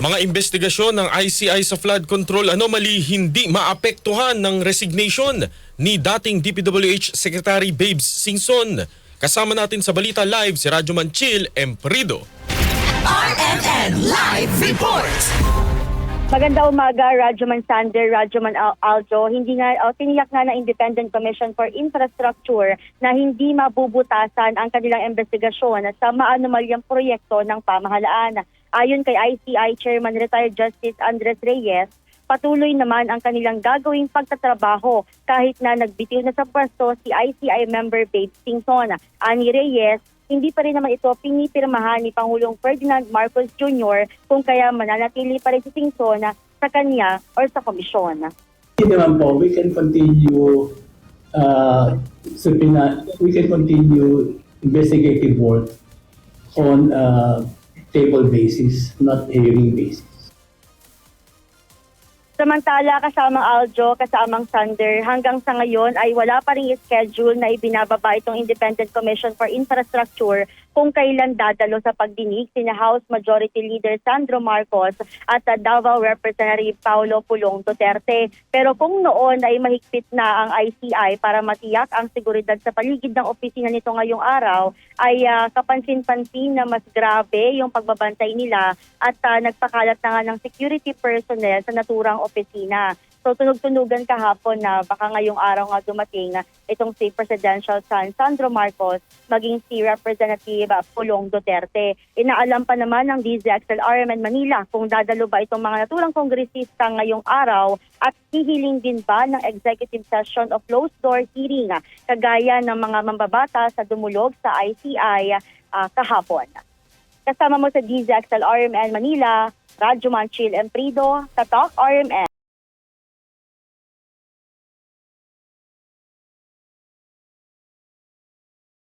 Mga investigasyon ng ICI sa flood control anomaly hindi maapektuhan ng resignation ni dating DPWH Secretary Babes Singson. Kasama natin sa Balita Live si Radyoman Chill Emprido. RMN Live Report! Magandang umaga, Radyoman Sander, Radyoman Aljo. Hindi nga tiniyak nga ng Independent Commission for Infrastructure na hindi mabubutasan ang kanilang investigasyon sa maanomalyang proyekto ng pamahalaan. Ayon kay ICI Chairman Retired Justice Andres Reyes, patuloy naman ang kanilang gagawing pagtatrabaho kahit na nagbitiw na sa pwesto si ICI member Babes Singson. Ani Reyes, hindi pa rin naman ito pinipirmahan ni Pangulong Ferdinand Marcos Jr. kung kaya mananatili pa rin si Singson sa kanya or sa komisyon. Hindi naman po, we can continue investigative work on table basis, not hearing basis. Samantala, kasamang Aljo, kasamang Sander, hanggang sa ngayon ay wala pa ring schedule na ibinababa itong Independent Commission for Infrastructure kung kailan dadalo sa pagdinig sina House Majority Leader Sandro Marcos at Davao Representative Paulo Pulong Duterte. Pero kung noon ay mahigpit na ang ICI para matiyak ang seguridad sa paligid ng opisina nito ngayong araw, ay kapansin-pansin na mas grabe yung pagbabantay nila at nagpakalat na nga ng security personnel sa naturang opisina. So tunog-tunugan kahapon na baka ngayong araw nga dumating itong si Presidential son Sandro Marcos maging si Representative Pulong Duterte. Inaalam pa naman ng DZXL-RMN Manila kung dadalo ba itong mga naturang kongresista ngayong araw at hihiling din ba ng executive session of closed-door hearing kagaya ng mga mambabata sa dumulog sa ICI kahapon. Kasama mo sa DZXL-RMN Manila, Radyoman Chill Emprido, Tatak RMN.